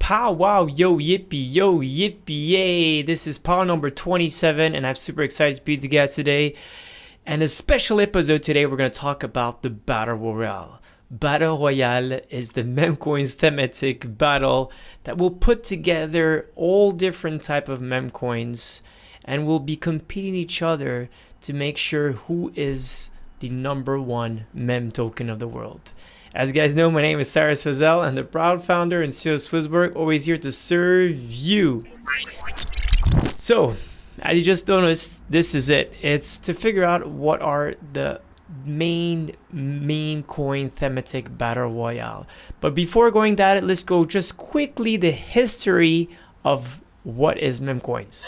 Pow Wow Yo Yippee Yay. This is Pow number 27 and I'm super excited to be with you guys today. And a special episode today, we're going to talk about the Battle Royale. Battle Royale is the memcoins thematic battle that will put together all different type of memcoins and will be competing each other to make sure who is the number one mem token of the world. As you guys know, my name is Cyrus Fazel. I'm the proud founder and CEO of Swissborg, always here to serve you. So, as you just noticed, this is it. It's to figure out what are the main meme coin thematic battle royale. But before going that, let's go just quickly the history of what is meme coins.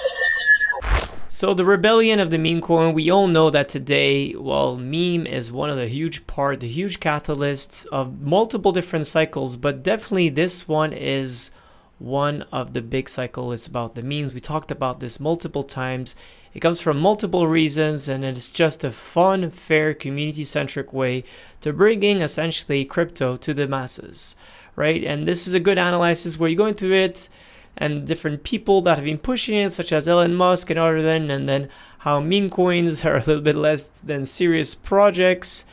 So the rebellion of the meme coin, we all know that today, well, meme is one of the huge catalysts of multiple different cycles, but definitely this one is one of the big cycles. It's about the memes. We talked about this multiple times. It comes from multiple reasons, and it's just a fun, fair, community-centric way to bringing essentially crypto to the masses, right? And this is a good analysis where you go into it and different people that have been pushing it, such as Elon Musk and other than, and then how meme coins are a little bit less than serious projects,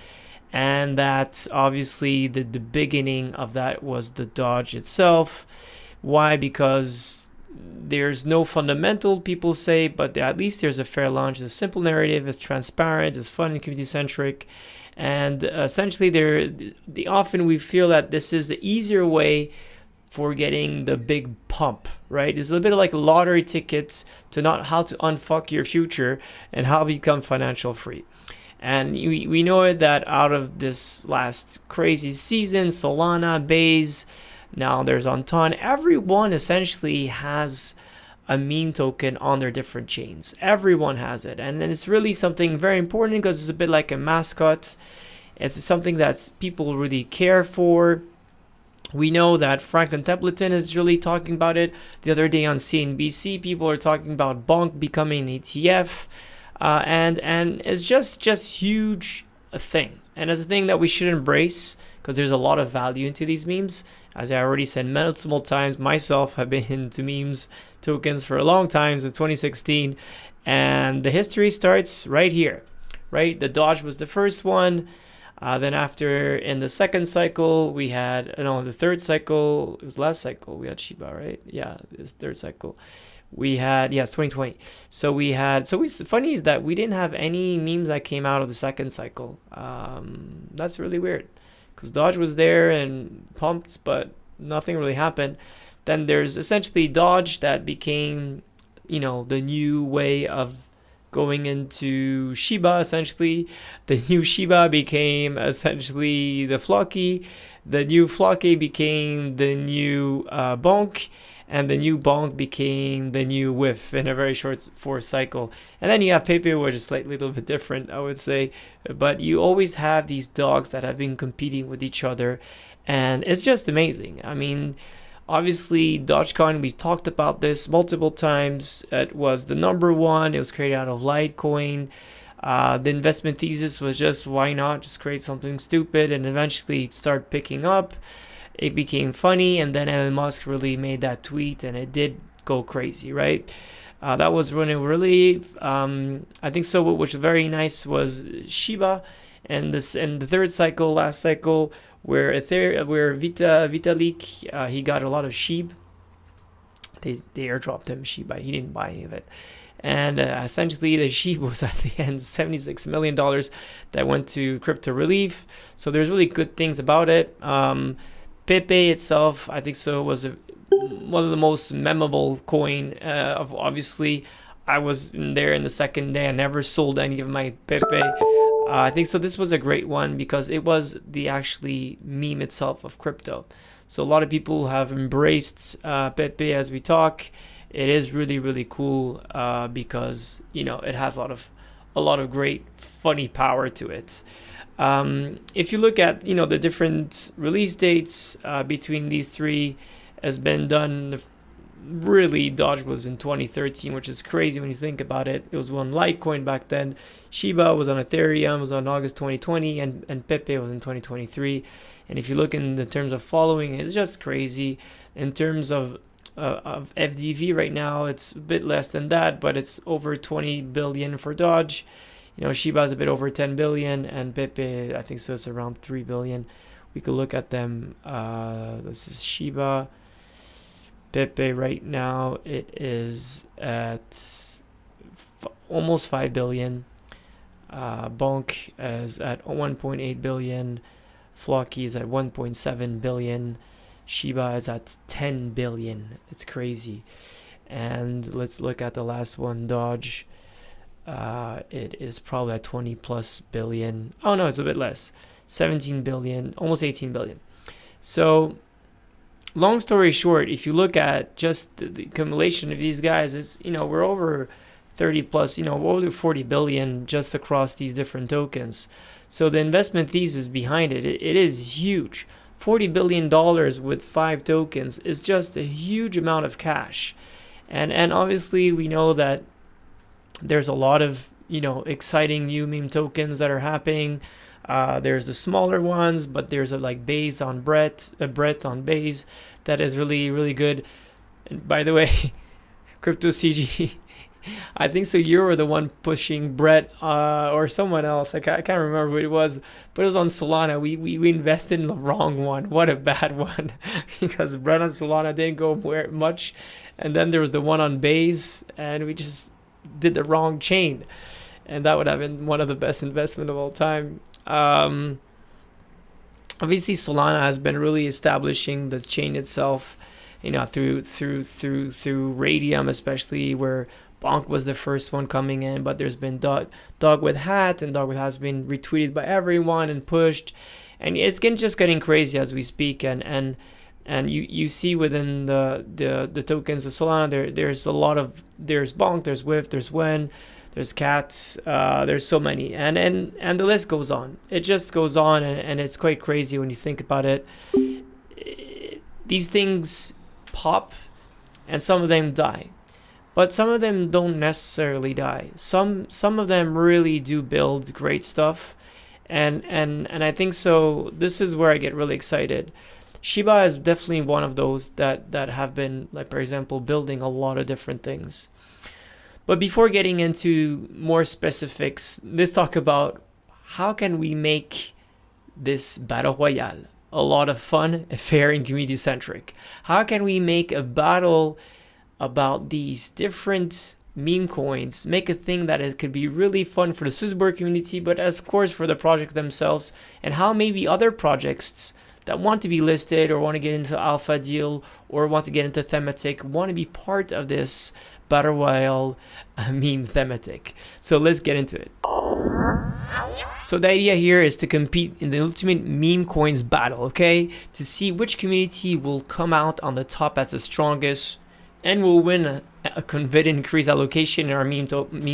and that obviously the beginning of that was the Doge itself. Why? Because there's no fundamental, people say, but at least there's a fair launch. It's a simple narrative, it's transparent, it's fun and community-centric, and essentially often we feel that this is the easier way for getting the big pump, right? It's a little bit like lottery tickets to not how to unfuck your future and how to become financial free. And we know that out of this last crazy season, Solana, Base, now there's Anton, everyone essentially has a meme token on their different chains. Everyone has it. And it's really something very important because it's a bit like a mascot. It's something that people really care for. We know that Franklin Templeton is really talking about it. The other day on CNBC, people are talking about Bonk becoming an ETF. And it's just huge a thing. And it's a thing that we should embrace because there's a lot of value into these memes. As I already said multiple times, myself have been into memes tokens for a long time, since 2016. And the history starts right here, right? The Doge was the first one. Then after, in the second cycle, we had, the third cycle, it was last cycle, we had Shiba, right? Yeah, it's third cycle. We had, it's 2020. So funny is that we didn't have any memes that came out of the second cycle. That's really weird because Doge was there and pumped, but nothing really happened. Then there's essentially Doge that became, the new way of going into Shiba. Essentially the new Shiba became essentially the Flocky. The new Flocky became the new Bonk, and the new Bonk became the new Whiff in a very short 4 cycle. And then you have Pepe, which is slightly a little bit different, I would say, but you always have these dogs that have been competing with each other, and it's just amazing. I mean, obviously, Dogecoin, we talked about this multiple times. It was the number one. It was created out of Litecoin. The investment thesis was just, why not just create something stupid and eventually start picking up. It became funny, and then Elon Musk really made that tweet, and it did go crazy, right? That was really, I think so. What was very nice was Shiba, and the third cycle, last cycle, where Vitalik, he got a lot of SHIB. They airdropped him Shiba. He didn't buy any of it. And essentially the SHIB was at the end $76 million that went to crypto relief. So there's really good things about it. Pepe itself, I think so, was one of the most memorable coin of, obviously, I was there in the second day. I never sold any of my Pepe. I think so. This was a great one because it was the actually meme itself of crypto. So a lot of people have embraced Pepe as we talk. It is really, really cool because it has a lot of great funny power to it. If you look at the different release dates between these three, has been done really Doge was in 2013, which is crazy when you think about it. It was one Litecoin back then. Shiba was on Ethereum, was on August 2020, and Pepe was in 2023. And if you look in the terms of following, it's just crazy. In terms of FDV right now, it's a bit less than that, but it's over 20 billion for Doge. Shiba is a bit over 10 billion, and Pepe, I think so, it's around 3 billion. We could look at them. This is Shiba. Pepe right now, it is at almost 5 billion. Bonk is at 1.8 billion. Flocky is at 1.7 billion. Shiba is at 10 billion. It's crazy. And let's look at the last one, Doge. It is probably at 20 plus billion. Oh no, it's a bit less. 17 billion, almost 18 billion. So long story short, if you look at just the accumulation of these guys, it's, we're over 30 plus, we're over 40 billion just across these different tokens. So the investment thesis behind it is huge. $40 billion with 5 tokens is just a huge amount of cash. And obviously we know that there's a lot of, exciting new meme tokens that are happening. There's the smaller ones, but there's like Baze on Brett on Baze that is really, really good. And by the way, Crypto CG, I think so you were the one pushing Brett or someone else. I can't remember who it was, but it was on Solana. We invested in the wrong one. What a bad one. Because Brett on Solana didn't go much. And then there was the one on Baze, and we just did the wrong chain. And that would have been one of the best investment of all time. Obviously Solana has been really establishing the chain itself, through Radium, especially, where Bonk was the first one coming in, but there's been Dog with Hat, and Dog with Hat has been retweeted by everyone and pushed, and it's just getting crazy as we speak. And you see within the tokens of Solana, there's Bonk, there's Whiff, there's Wen, there's Cats, there's so many, and the list goes on. It just goes on, and it's quite crazy when you think about it. These things pop, and some of them die, but some of them don't necessarily die. Some of them really do build great stuff, and I think so. This is where I get really excited. Shiba is definitely one of those that have been, like, for example, building a lot of different things. But before getting into more specifics, let's talk about how can we make this battle royale a lot of fun, fair, and community centric. How can we make a battle about these different meme coins, make a thing that it could be really fun for the Swissborg community, but of course for the projects themselves, and how maybe other projects that want to be listed or want to get into Alpha Deal or want to get into Thematic want to be part of this battle royale meme thematic. So let's get into it. So the idea here is to compete in the ultimate meme coins battle, okay? To see which community will come out on the top as the strongest and will win a convenient increased allocation in our meme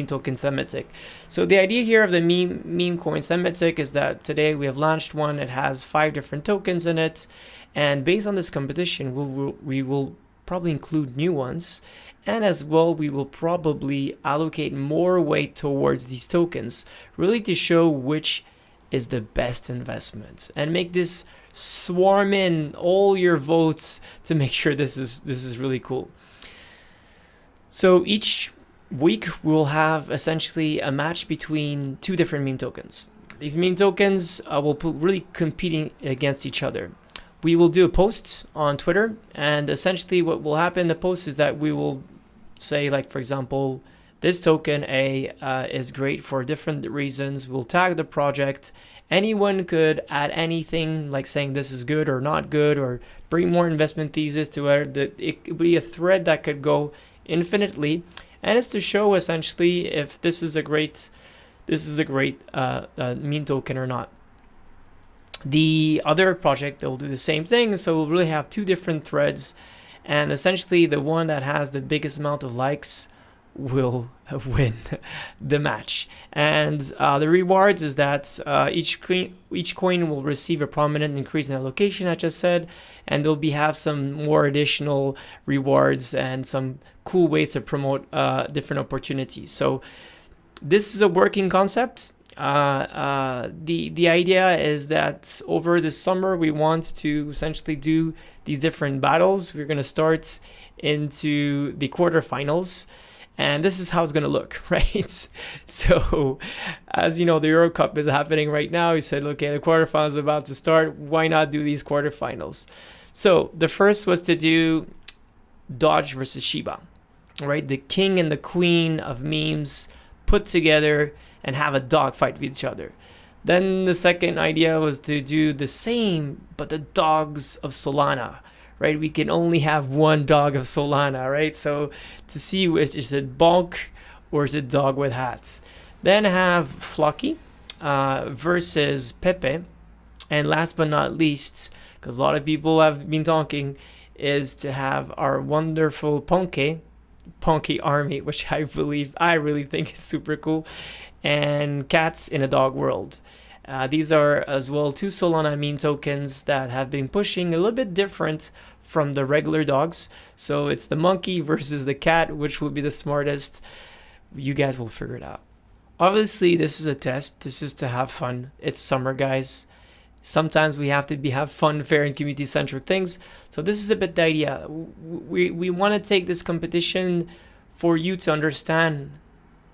token thematic. So the idea here of the meme coins thematic is that today we have launched one. It has 5 different tokens in it, and based on this competition, we will probably include new ones. And as well, we will probably allocate more weight towards these tokens, really to show which is the best investment and make this swarm in all your votes to make sure this is really cool. So each week we'll have essentially a match between 2 different meme tokens. These meme tokens will really competing against each other. We will do a post on Twitter, and essentially what will happen in the post is that we will say, like, for example, this token A is great for different reasons. We'll tag the project. Anyone could add anything, like saying this is good or not good, or bring more investment thesis to it. It could be a thread that could go infinitely, and it's to show essentially if this is a great meme token or not. The other project, they'll do the same thing, so we'll really have 2 different threads, and essentially the one that has the biggest amount of likes will win the match. And the rewards is that each coin will receive a prominent increase in allocation, I just said, and there'll have some more additional rewards and some cool ways to promote different opportunities. So this is a working concept. The idea is that over the summer we want to essentially do these different battles. We're going to start into the quarterfinals, and this is how it's going to look, right? So as you know, the Euro Cup is happening right now. He said, okay, the quarterfinals is about to start. Why not do these quarterfinals? So the first was to do Doge versus Shiba, right? The king and the queen of memes put together and have a dog fight with each other. Then the second idea was to do the same, but the dogs of Solana, right? We can only have one dog of Solana, right? So to see, is it Bonk or is it dog with hats? Then have Flocky versus Pepe. And last but not least, because a lot of people have been talking, is to have our wonderful Ponke army, which I really think is super cool, and cats in a dog world. These are as well 2 Solana meme tokens that have been pushing a little bit different from the regular dogs. So it's the monkey versus the cat, which will be the smartest. You guys will figure it out. Obviously, this is a test. This is to have fun. It's summer, guys. Sometimes we have to have fun, fair, and community-centric things. So this is a bit the idea. We want to take this competition for you to understand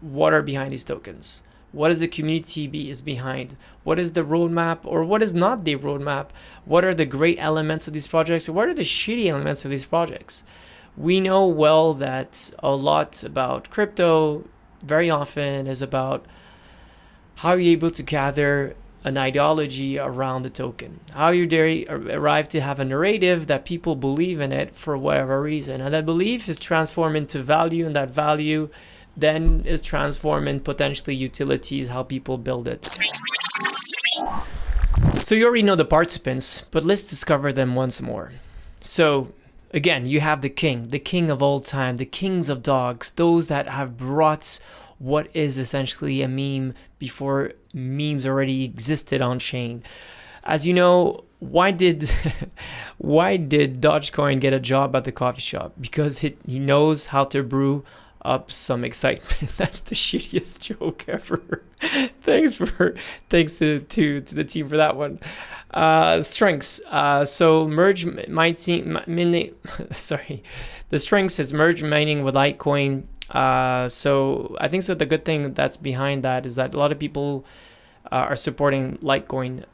what are behind these tokens. What is the community is behind? What is the roadmap, or what is not the roadmap? What are the great elements of these projects, or what are the shitty elements of these projects? We know well that a lot about crypto very often is about how you're able to gather an ideology around the token, how you arrive to have a narrative that people believe in it for whatever reason, and that belief is transformed into value, and that value then is transformed in potentially utilities, how people build it. So you already know the participants, but let's discover them once more. So again, you have the king of all time, the kings of dogs, those that have brought what is essentially a meme before memes already existed on chain. As you know, why did Dogecoin get a job at the coffee shop? Because he knows how to brew up some excitement. That's the shittiest joke ever. Thanks to the team for that one. Strengths. So merge mining. Sorry, the strengths is merge mining with Litecoin. So I think the good thing that's behind that is that a lot of people are supporting Litecoin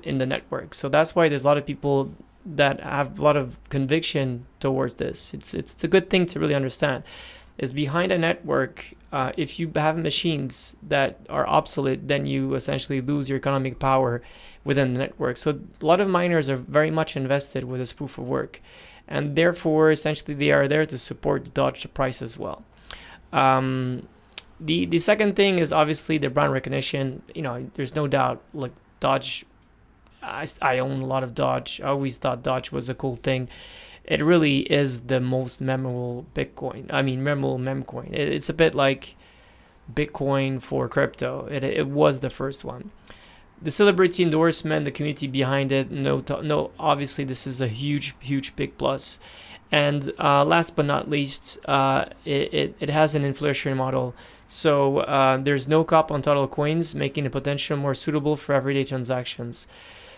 in the network. So that's why there's a lot of people that have a lot of conviction towards this. It's a good thing to really understand. Is behind a network, if you have machines that are obsolete, then you essentially lose your economic power within the network. So a lot of miners are very much invested with this proof of work, and therefore essentially they are there to support the Doge price as well. The second thing is obviously the brand recognition. You know, there's no doubt, like Doge, I own a lot of Doge. I always thought Doge was a cool thing. It really is the most memorable memorable meme coin. It's a bit like Bitcoin for crypto. It was the first one. The celebrity endorsement, the community behind it, no, obviously this is a huge big plus. And last but not least, it has an inflationary model. So there's no cap on total coins, making it potentially more suitable for everyday transactions.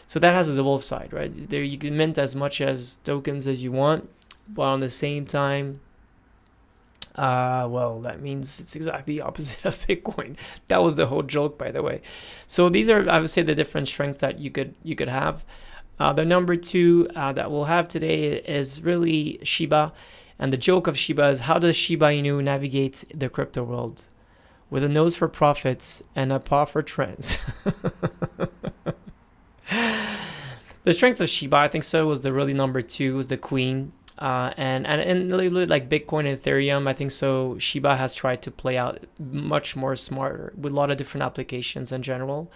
So that has a double side, right? There you can mint as much as tokens as you want, but on the same time, well, that means it's exactly the opposite of Bitcoin. That was the whole joke, by the way. So these are, I would say, the different strengths that you could have. The number 2 that we'll have today is really Shiba, and the joke of Shiba is, how does Shiba Inu navigate the crypto world? With a nose for profits and a paw for trends. The strength of Shiba, I think so, was the really number 2, was the queen. And a little bit like Bitcoin and Ethereum, I think so Shiba has tried to play out much more smarter with a lot of different applications in general.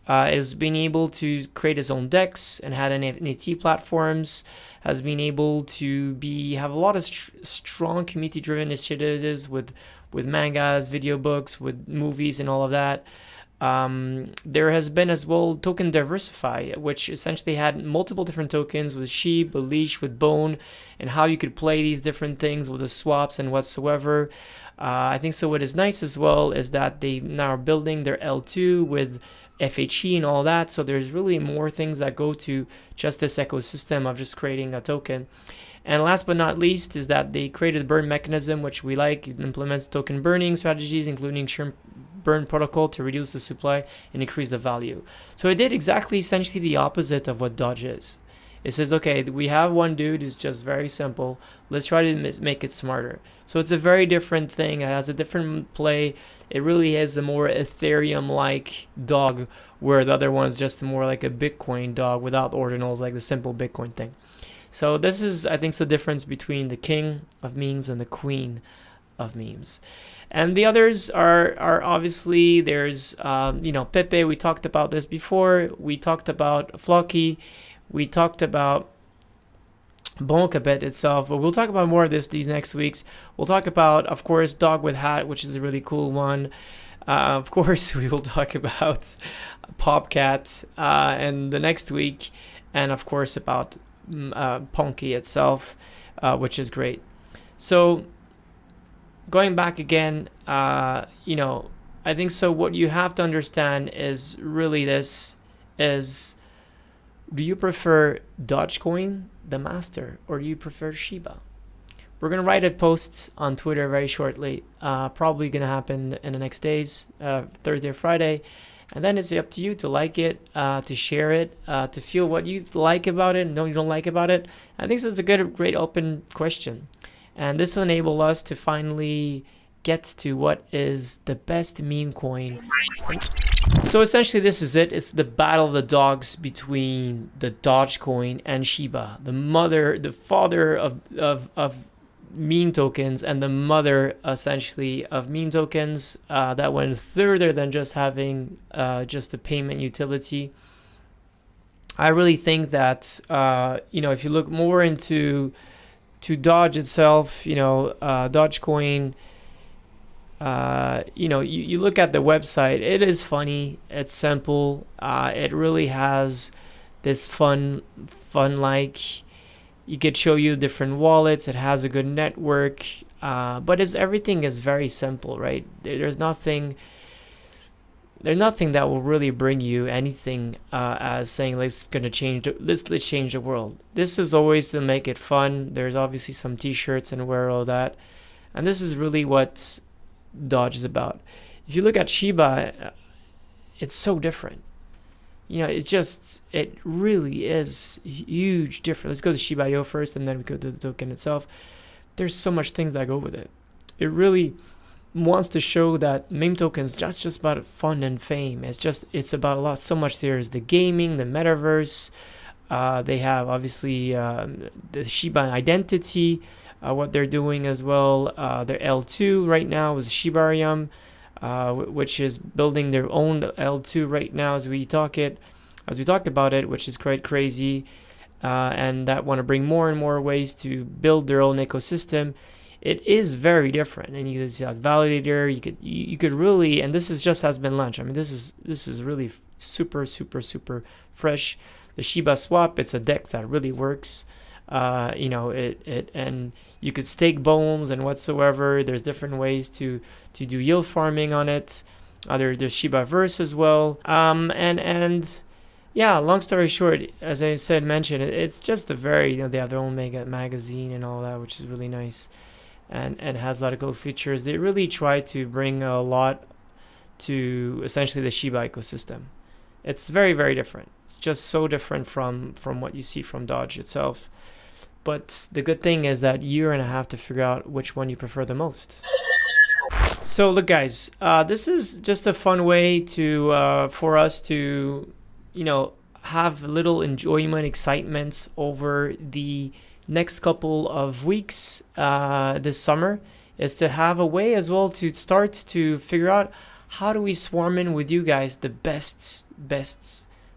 Has been able to create his own decks and had NFT platforms, has been able to have a lot of strong community-driven initiatives with mangas, video books, with movies, and all of that. There has been as well token diversify, which essentially had multiple different tokens with Sheep, with Leash, with Bone, and how you could play these different things with the swaps and whatsoever. I think so. What is nice as well is that they now are building their L2 with FHE and all that. So there's really more things that go to just this ecosystem of just creating a token. And last but not least is that they created a burn mechanism, which we like. It implements token burning strategies, including churn burn protocol to reduce the supply and increase the value. So it did exactly essentially the opposite of what Doge is. It says, okay, we have one dude who's just very simple. Let's try to make it smarter. So it's a very different thing. It has a different play. It really is a more Ethereum-like dog, where the other one is just more like a Bitcoin dog without ordinals, like the simple Bitcoin thing. So this is, I think, the difference between the king of memes and the queen of memes. And the others are obviously, there's, Pepe, we talked about this before. We talked about Flocky. We talked about Bonkabet itself, but we'll talk about more of these next weeks. We'll talk about, of course, Dog with Hat, which is a really cool one. Of course, we will talk about Popcat and the next week, and of course about Ponky itself, which is great. So going back again, I think so. What you have to understand is really this is, do you prefer Dogecoin, the master, or do you prefer Shiba? We're going to write a post on Twitter very shortly. Probably going to happen in the next days, Thursday or Friday. And then it's up to you to like it, to share it, to feel what you like about it and what you don't like about it. I think this is a great open question. And this will enable us to finally get to what is the best meme coin. So essentially this is it. It's the battle of the dogs between the Dogecoin and Shiba, the father of meme tokens, and the mother essentially of meme tokens that went further than just having just a payment utility. I really think that if you look more into Doge itself, Dogecoin, you look at the website, it is funny, it's simple, it really has this fun like, you could show you different wallets, it has a good network, but everything is very simple, right? There's nothing that will really bring you anything as saying let's change the world. This is always to make it fun. There's obviously some t-shirts and wear all that, and this is really what Doge is about. If you look at Shiba, it's so different. It really is huge different. Let's go to Shiba Io first, and then we go to the token itself. There's so much things that go with it. It really wants to show that meme tokens just about fun and fame. It's about so much. There's the gaming, the metaverse. They have obviously the Shiba identity, what they're doing as well. Their L2 right now is Shibarium, which is building their own L2 right now as we talk about it, which is quite crazy, and that want to bring more and more ways to build their own ecosystem. It is very different, and you could see that validator. You could really, and this has been launched. I mean, this is really super fresh. The Shiba swap, it's a deck that really works. And you could stake bones and whatsoever. There's different ways to do yield farming on it. There's Shiba Verse as well. Yeah, long story short, as I mentioned, it's just a very, they have their own magazine and all that, which is really nice, and has a lot of cool features. They really try to bring a lot to essentially the Shiba ecosystem. It's very, very different. It's just so different from what you see from Doge itself. But the good thing is that you're going to have to figure out which one you prefer the most. So look, guys, this is just a fun way for us to, have a little enjoyment, excitement over the next couple of weeks this summer, is to have a way as well to start to figure out how do we swarm in with you guys the best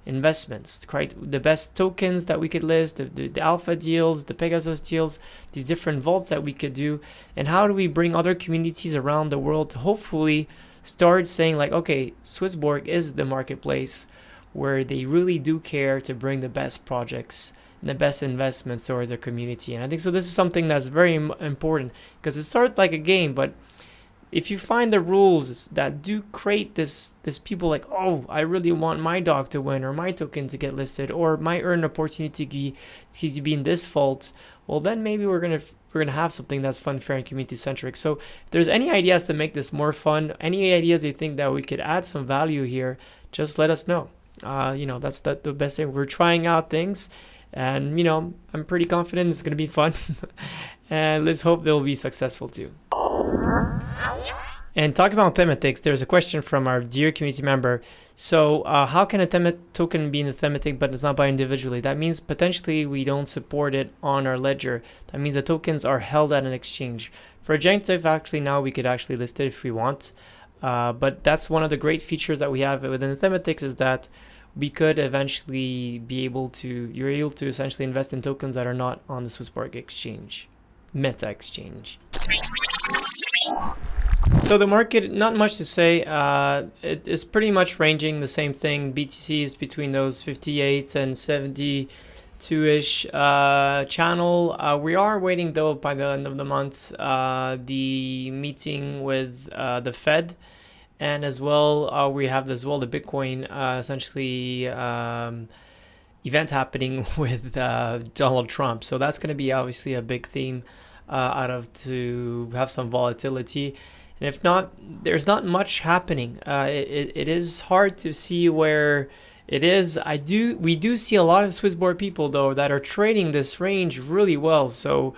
investments, right? The best tokens that we could list, the alpha deals, the Pegasus deals, these different vaults that we could do, and how do we bring other communities around the world to hopefully start saying like, okay, Swissborg is the marketplace where they really do care to bring the best projects and the best investments towards their community. And I think so this is something that's very important, because it started like a game, but if you find the rules that do create this people like, oh, I really want my dog to win or my token to get listed or my earn opportunity to be in this vault, well then maybe we're gonna have something that's fun, fair, and community centric. So if there's any ideas to make this more fun, any ideas you think that we could add some value here, just let us know. That's the best thing. We're trying out things, and I'm pretty confident it's gonna be fun. And let's hope they'll be successful too. And talking about thematics, there's a question from our dear community member. So how can a token be in the thematic but it's not bought individually? That means potentially we don't support it on our ledger. That means the tokens are held at an exchange. For Agentive, actually now we could actually list it if we want. But that's one of the great features that we have within the thematics, is that we could eventually be able to, you're able to essentially invest in tokens that are not on the Swissborg exchange, Meta exchange. So the market, not much to say. It is pretty much ranging the same thing. BTC is between those 58 and 72-ish channel. We are waiting though by the end of the month the meeting with the Fed, and as well we have as well the Bitcoin essentially event happening with Donald Trump. So that's going to be obviously a big theme to have some volatility. And if not, there's not much happening. It is hard to see where it is. We do see a lot of Swissborg people though that are trading this range really well. So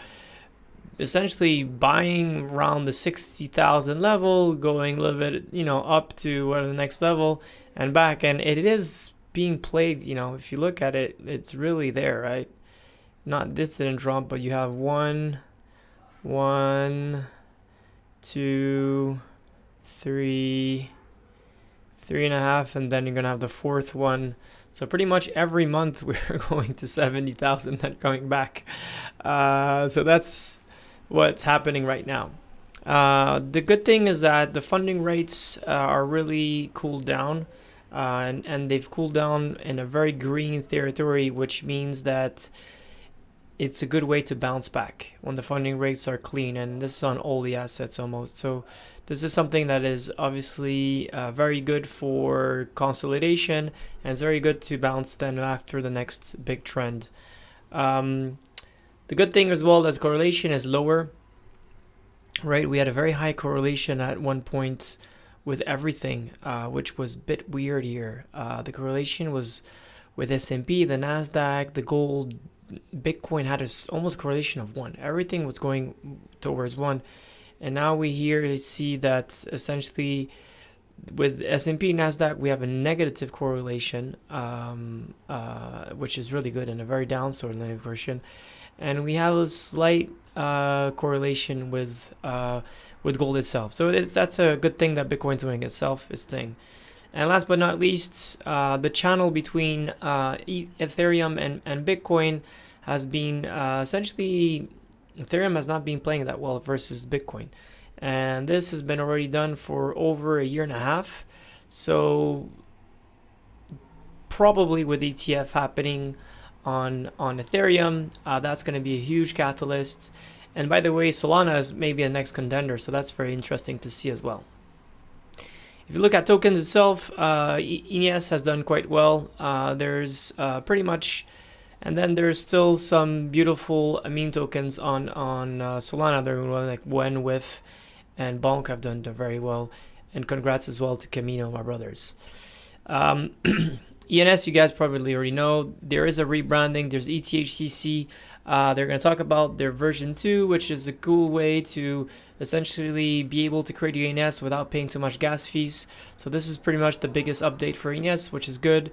essentially buying around the 60,000 level, going a little bit, up to the next level and back. And it is being played, if you look at it, it's really there, right? This didn't drop, but you have 1, 2, 3, 3.5, and then you're gonna have the fourth one. So pretty much every month we're going to 70,000 and coming back. So that's what's happening right now. The good thing is that the funding rates are really cooled down, and they've cooled down in a very green territory, which means that it's a good way to bounce back when the funding rates are clean, and this is on all the assets almost. So this is something that is obviously very good for consolidation, and it's very good to bounce then after the next big trend. The good thing as well is correlation is lower, right? We had a very high correlation at one point with everything, which was a bit weird here. The correlation was with S&P, the Nasdaq, the gold. Bitcoin had almost correlation of 1. Everything was going towards 1, and now we see that essentially with S&P, Nasdaq, we have a negative correlation, which is really good, and a very downside version, and we have a slight correlation with gold itself. So that's a good thing that Bitcoin's doing itself, its thing. And last but not least, the channel between Ethereum and Bitcoin has been essentially, Ethereum has not been playing that well versus Bitcoin. And this has been already done for over 1.5 years. So probably with ETF happening on Ethereum, that's going to be a huge catalyst. And by the way, Solana is maybe a next contender, so that's very interesting to see as well. If you look at tokens itself, ENS has done quite well. There's pretty much, and then there's still some beautiful meme tokens on Solana. They're like Wen, With, and Bonk have done very well. And congrats as well to Camino, my brothers. ENS, you guys probably already know. There is a rebranding. There's ETHCC. They're going to talk about their version 2, which is a cool way to essentially be able to create your ENS without paying too much gas fees. So this is pretty much the biggest update for ENS, which is good.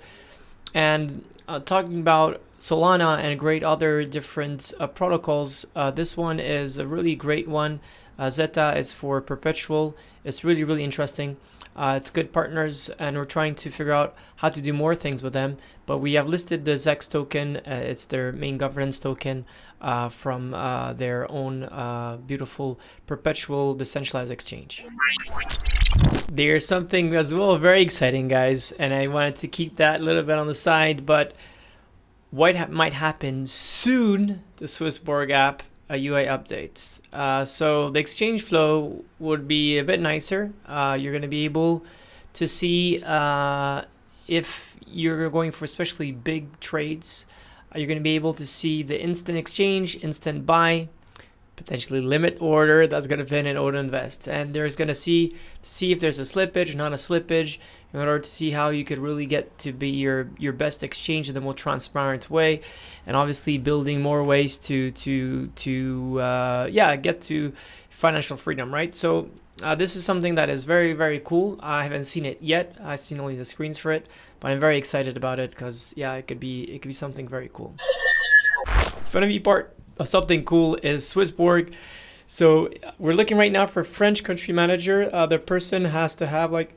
And talking about Solana and great other different protocols, this one is a really great one. Zeta is for perpetual. It's really, really interesting. It's good partners, and we're trying to figure out how to do more things with them. But we have listed the ZEX token. It's their main governance token from their own beautiful perpetual decentralized exchange. There's something as well very exciting, guys, and I wanted to keep that a little bit on the side, but what might happen soon, the Swissborg app UI updates. So the exchange flow would be a bit nicer. You're going to be able to see if you're going for especially big trades, you're going to be able to see the instant exchange, instant buy, potentially limit order that's going to fit in auto invest, and there's going to see if there's a slippage, not a slippage, in order to see how you could really get to be your best exchange in the most transparent way, and obviously building more ways to get to financial freedom, right? So this is something that is very, very cool. I haven't seen it yet. I've seen only the screens for it, but I'm very excited about it because it could be something very cool. If you want to be part of something cool is Swissborg. So we're looking right now for French country manager. The person has to have like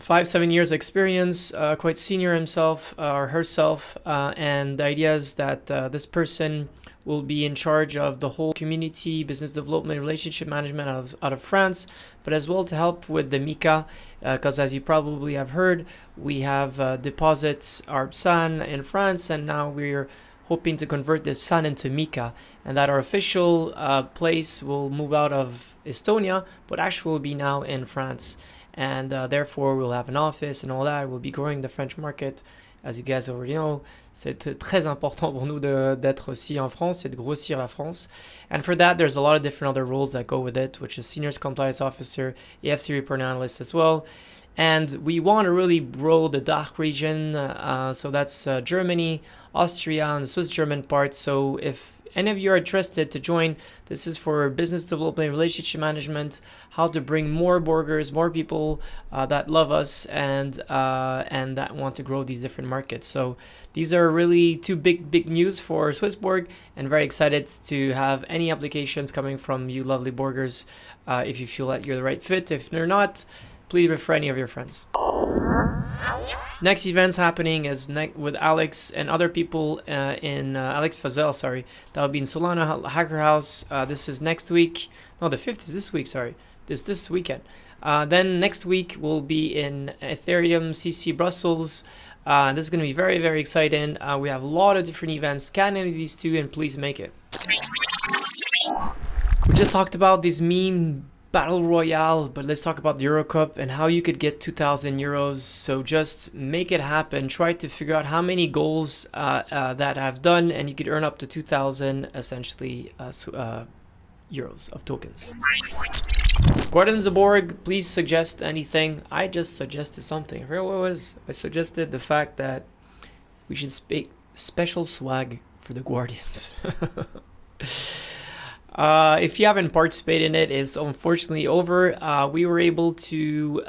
5-7 years experience, quite senior himself or herself, and the idea is that this person will be in charge of the whole community, business development, relationship management out of France, but as well to help with the MiCA, because as you probably have heard, we have deposits ARB-SAN in France, and now we're hoping to convert this SAN into MiCA, and that our official place will move out of Estonia, but actually will be now in France. And therefore, we'll have an office and all that. We'll be growing the French market. As you guys already know, c'est très important pour nous d'être aussi en France et de grossir la France. And for that, there's a lot of different other roles that go with it, which is Senior Compliance Officer, EFC Report Analyst as well. And we want to really grow the DACH region. So that's Germany, Austria, and the Swiss-German part. So if any of you are interested to join, this is for business development, relationship management, how to bring more burgers, more people that love us and that want to grow these different markets. So these are really two big news for Swissborg, and very excited to have any applications coming from you lovely burgers. If you feel that you're the right fit, if you're not, please refer any of your friends. Next events happening is with Alex and other people in Alex Fazel, sorry. That will be in Solana Hacker House. This is next week. No, the 5th is this week, sorry. This weekend. Then next week we'll be in Ethereum CC Brussels. This is going to be very, very exciting. We have a lot of different events. Scan any of these two and please make it. We just talked about this meme Battle Royale, but let's talk about the Euro Cup and how you could get 2,000 euros. So just make it happen. Try to figure out how many goals that have done, and you could earn up to 2,000 essentially euros of tokens. Guardians of Borg, please suggest anything. I just suggested something. I forgot what it was. I suggested the fact that we should speak special swag for the Guardians. If you haven't participated in it, it's unfortunately over. We were able to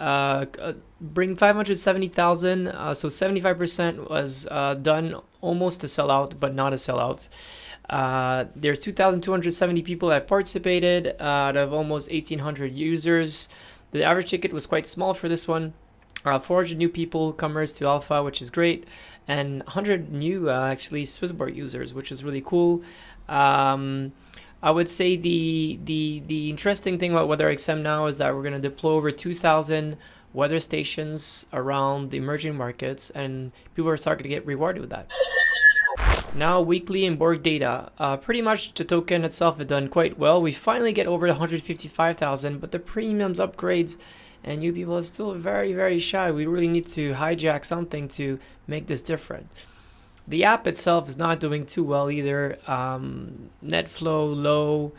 bring 570,000, so 75% was done, almost a sellout, but not a sellout. There's 2,270 people that participated out of almost 1,800 users. The average ticket was quite small for this one. 400 new people comers to Alpha, which is great, and 100 new actually Swissborg users, which is really cool. I would say the interesting thing about WeatherXM now is that we're going to deploy over 2,000 weather stations around the emerging markets, and people are starting to get rewarded with that. Now weekly and Borg data. Pretty much the token itself has done quite well. We finally get over 155,000, but the premiums, upgrades, and new people are still very, very shy. We really need to hijack something to make this different. The app itself is not doing too well either. Net flow low,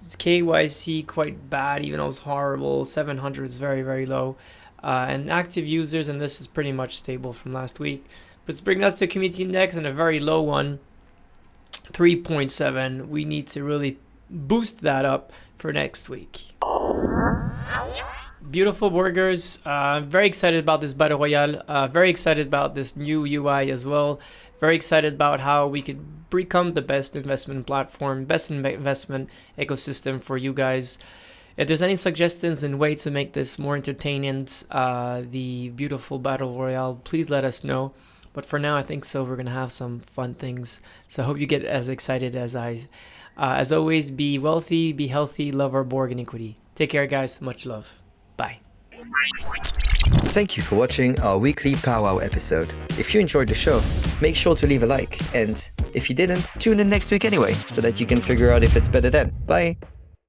KYC quite bad, even though it's horrible. 700 is very, very low. And active users, and this is pretty much stable from last week. But it's bringing us to community index and a very low one, 3.7. We need to really boost that up for next week. Beautiful burgers. Very excited about this Battle Royale. Very excited about this new UI as well. Very excited about how we could become the best investment platform, best investment ecosystem for you guys. If there's any suggestions and way to make this more entertaining, the beautiful battle royale, please let us know. But for now, I think so. We're gonna have some fun things. So I hope you get as excited as I. As always, be wealthy, be healthy, love our Borg and equity. Take care, guys. Much love. Bye. Thank you for watching our weekly Pow Wow episode. If you enjoyed the show, make sure to leave a like. And if you didn't, tune in next week anyway, so that you can figure out if it's better then. Bye.